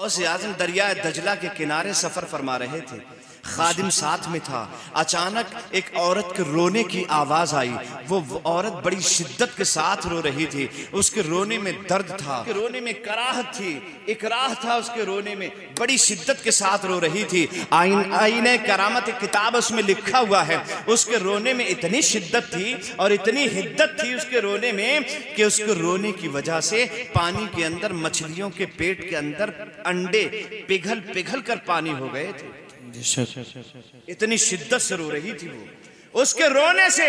गौसे आज़म दरिया दजला के किनारे सफर फरमा रहे थे, खादिम साथ में था। अचानक एक औरत के रोने की आवाज आई। वो औरत बड़ी शिद्दत के साथ रो रही थी। उसके रोने में दर्द था, उसके रोने में कराहत थी, इकराह था। उसके रोने में बड़ी शिद्दत के साथ रो रही थी। आईने करामत किताब उसमें लिखा हुआ है, उसके रोने में इतनी शिद्दत थी और इतनी हिद्दत थी उसके रोने में कि उसके रोने की वजह से पानी के अंदर मछलियों के पेट के अंदर अंडे पिघल पिघल कर पानी हो गए थे। इतनी शिद्दत से रो रही थी वो। उसके रोने से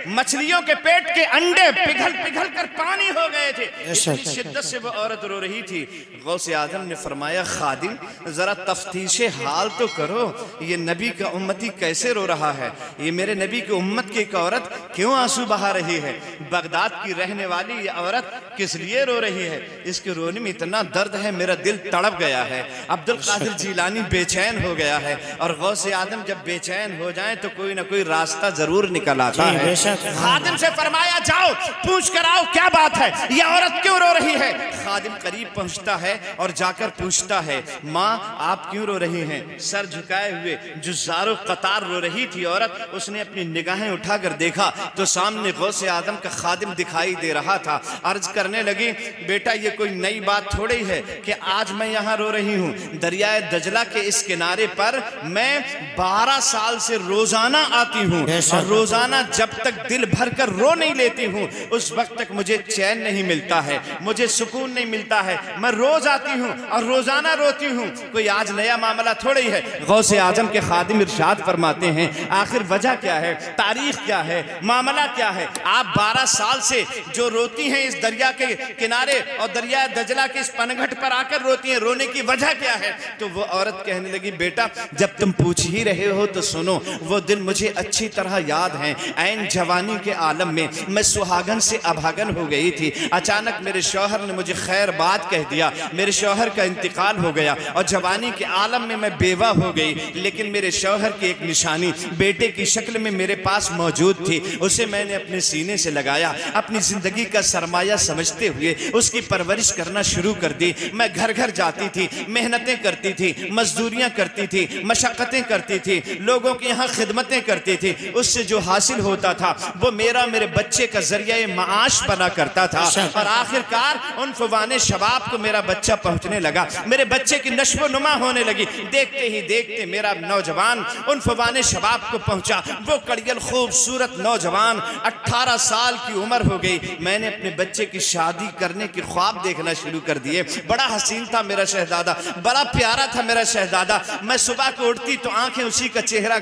मछलियों के पेट के अंडे पिघल पिघल कर पानी हो गए थे। इतनी शिद्दत से वो औरत रो रही थी। गौसे आज़म ने फरमाया, खादिम जरा तफ्तीशे हाल तो करो, ये नबी का उम्मती कैसे रो रहा है? ये मेरे नबी की उम्मत की एक औरत क्यों आंसू बहा रही है? बगदाद की रहने वाली ये औरत किस लिए रो रही है? इसके रोने में इतना दर्द है, मेरा दिल तड़प गया है। अब्दुल कादिर जीलानी बेचैन हो गया है। और गौसे आज़म जब बेचैन हो जाए तो कोई ना कोई रास्ता जरूर निकल आता है। खादिम से फरमाया, जाओ पूछ कर आओ क्या बात है, ये औरत क्यों रो रही है? खादिम करीब पहुंचता है और जाकर पूछता है, माँ आप क्यों रो रही हैं? सर झुकाए हुए जुज़ारो कतार रो रही थी औरत। उसने अपनी निगाहें उठाकर देखा तो सामने गौसे आज़म का खादिम दिखाई दे रहा था। अर्ज करने लगी, बेटा ये कोई नई बात थोड़ी है कि आज मैं यहाँ रो रही हूँ। दरियाए दजला के इस किनारे पर मैं 12 साल से रोजाना आती हूँ और रोजाना जब तक दिल भर कर रो नहीं लेती हूँ उस वक्त तक मुझे चैन नहीं मिलता है, मुझे सुकून नहीं मिलता है। मैं रोज आती हूँ और रोजाना रोती हूँ, कोई आज नया मामला थोड़ी है। गौसे आजम के खादिम इरशाद फरमाते हैं, आखिर वजह क्या है, तारीख क्या है, मामला क्या है? आप 12 साल से जो रोती हैं इस दरिया के किनारे और दरिया दजला के इस पनघट पर आकर रोती हैं, रोने की वजह क्या है? तो वो औरत कहने लगी, बेटा जब तुम पूछ ही रहे हो तो सुनो। वो दिन मुझे अच्छी तरह याद है। ऐन जवानी के आलम में मैं सुहागन से अभागन हो गई थी। अचानक मेरे शौहर ने मुझे खैर बात कह दिया। मेरे शौहर का इंतकाल हो गया और जवानी के आलम में मैं बेवा हो गई। लेकिन मेरे शौहर की एक निशानी बेटे की शक्ल में मेरे पास मौजूद थी। उसे मैंने अपने सीने से लगाया, अपनी जिंदगी का सरमाया समझते हुए उसकी परवरिश करना शुरू कर दी। मैं घर घर जाती थी, मेहनतें करती थी, मजदूरियां करती थी, मशक्कतें करती थी, लोगों की यहाँ खिदमतें करती थी। उससे जो हासिल होता था वो मेरे बच्चे का जरिया माश बना करता था। और आखिरकार उन फवाने शबाब को मेरा बच्चा पहुंचने लगा, मेरे बच्चे की नश्व नुमा होने लगी। देखते ही देखते मेरा नौजवान उन फवाने शबाब को पहुंचा। वो कड़ियल खूबसूरत नौजवान 18 साल की उम्र हो गई। मैंने अपने बच्चे की शादी करने के ख्वाब देखना शुरू कर दिए। बड़ा हसीन था मेरा शहजादा, बड़ा प्यारा था मेरा शहजादा। मैं सुबह को उठती तो आंखें उसी का चेहरा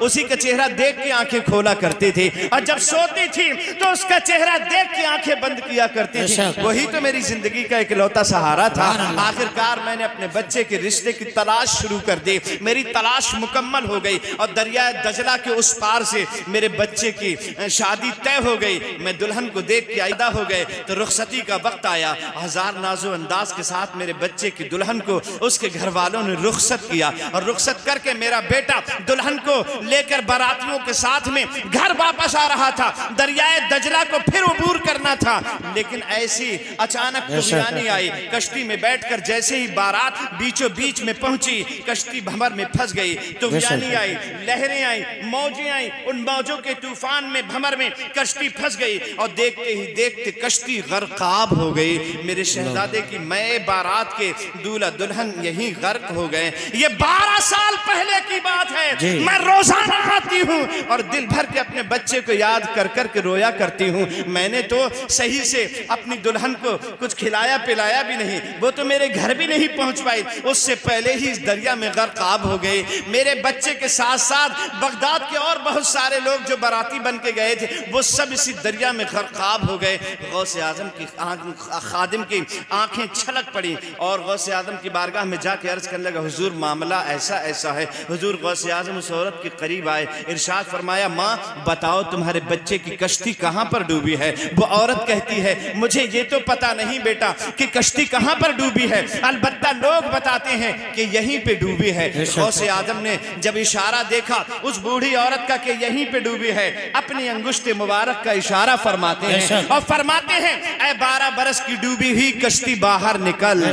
उसी का चेहरा देख के आंखें खोला करती थी और जब सोती थी तो उसका चेहरा देख के आंखें बंद किया करती थी। वही तो मेरी जिंदगी का इकलौता सहारा था। आखिरकार मैंने अपने बच्चे के रिश्ते की तलाश शुरू कर दी। मेरी तलाश मुकम्मल हो गई और दरिया दजला के उस पार से मेरे बच्चे की शादी तय हो गई। मैं दुल्हन को देख के आइदा हो गए तो रुखसती का वक्त आया। हजार नाजो अंदाज के साथ मेरे बच्चे की दुल्हन को उसके घर वालों ने रुखसत किया और रुखसत करके मेरा बेटा दुल्हन को लेकर बारातियों के साथ में घर वापस आ रहा था। दरियाए दजला को फिर उबूर करना था, लेकिन ऐसी अचानक तूफानी आई। कश्ती में बैठकर जैसे ही बारात बीचों बीच में पहुंची, कश्ती भंवर में फंस गई। तूफानी आई, लहरें आई, मौजें आई। उन मौजों के तूफान में भंवर में कश्ती फंस गई और देखते ही देखते कश्ती गर्काब हो गई। मेरे शहजादे की मैं बारात के दूल्हा दुल्हन यही गर्क हो गए। ये 12 साल पहले की बात है। मैं रोजाना आती हूँ और दिल भर के अपने बच्चे को याद कर कर के रोया करती हूँ। मैंने तो सही से अपनी दुल्हन को कुछ खिलाया पिलाया भी नहीं, वो तो मेरे घर भी नहीं पहुंच पाई। उससे पहले ही इस दरिया में गर्काब हो गए। मेरे बच्चे के साथ साथ बगदाद के और बहुत सारे लोग जो बाराती बन के गए थे वो सब इसी दरिया में गर्काब हो गए। गौसे आजम की खादिम की आंखें छलक पड़ी और गौसे आजम की बारगाह में जाके अर्ज करने लगा, हुजूर मामला ऐसा ऐसा है। हुजूर गौसे आजम उस औरत के करीब आए, इरशाद फरमाया, माँ बताओ तुम्हारे बच्चे की कश्ती कहाँ पर डूबी है? वो औरत कहती है, मुझे ये तो पता नहीं बेटा कि कश्ती कहाँ पर डूबी है, अलबत्ता लोग बताते हैं कि यहीं पे डूबी है। गौसे आजम ने जब इशारा देखा उस बूढ़ी औरत का कि यहीं पे डूबी है, अपनी अंगुश्ते मुबारक का इशारा फरमाते हैं और फरमाते हैं, ऐ 12 बरस की डूबी हुई कश्ती बाहर निकल,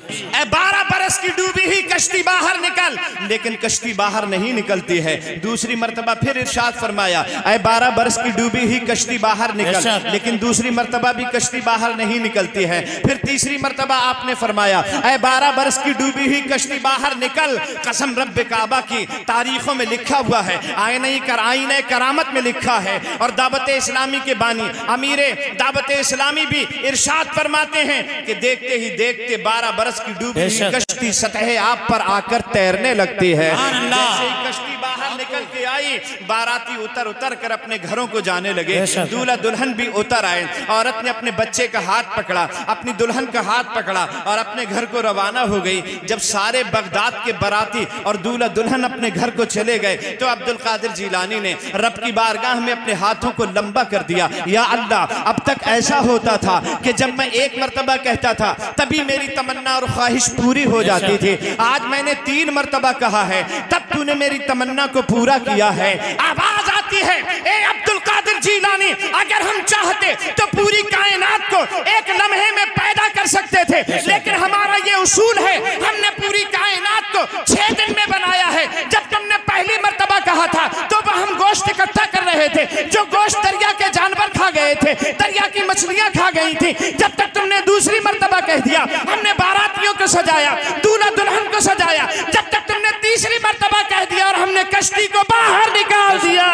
ऐ 12 बरस की डूबी हुई कश्ती बाहर निकल, लेकिन कश्ती बाहर नहीं निकलती है। दूसरी मर्तबा फिर इरशाद फरमाया, ऐ 12 बरस की डूबी हुई कश्ती बाहर निकल, लेकिन दूसरी मर्तबा भी कश्ती बाहर नहीं निकलती है। फिर तीसरी मर्तबा आपने फरमाया, ऐ 12 बरस की डूबी हुई कश्ती बाहर निकल, कसम रब्बे काबा की, तारीखों में लिखा हुआ है, आईने करामत में लिखा है। और दावत इस्लामी के बानी अमीर दावत इस्लामी भी इरशाद फरमाते हैं कि देखते ही देखते 12 बरस की डूबी हुई कश्ती सतह आप पर आकर तैरने लगती है। जैसे ही कश्ती बाहर निकल के आई, बाराती उतर कर अपने घरों को जाने लगे। दूल्हा दुल्हन भी उतर आए। औरत ने अपने बच्चे का हाथ पकड़ा, अपनी दुल्हन का हाथ पकड़ा और अपने घर को रवाना हो गई। जब सारे बगदाद के बाराती और दूल्हा दुल्हन अपने घर को चले गए तो अब्दुल कादिर जिलानी ने रब की बारगाह में अपने हाथों को लंबा कर दिया, या अल्लाह, अब तक ऐसा होता था कि जब मैं एक मर्तबा कहता था तभी मेरी तमन्ना और ख्वाहिश पूरी हो जाती थी। आज मैंने 3 मर्तबा कहा है, तब तूने मेरी तमन्ना को पूरा किया है। आवाज आती है, ए अब्दुल कादिर जिलानी, अगर हम चाहते तो पूरी कायनात को एक लम्हे में पैदा कर सकते थे, लेकिन हमारा ये उसूल है, हमने पूरी कायनात को 6 दिन में बनाया है। जब तुमने पहली मर्तबा कहा था तो हम गोश्त इकट्ठा कर रहे थे, जो गोश्त दरिया के जानवर खा गए थे, दरिया की मछलियां खा गई थी। जब तक तुमने दूसरी मर्तबा कह दिया, हमने बारातियों को सजाया, दूल्हा दुल्हन को सजाया। जब तक तुमने तीसरी मर्तबा कह दिया और हमने कश्ती को बाहर निकाल दिया।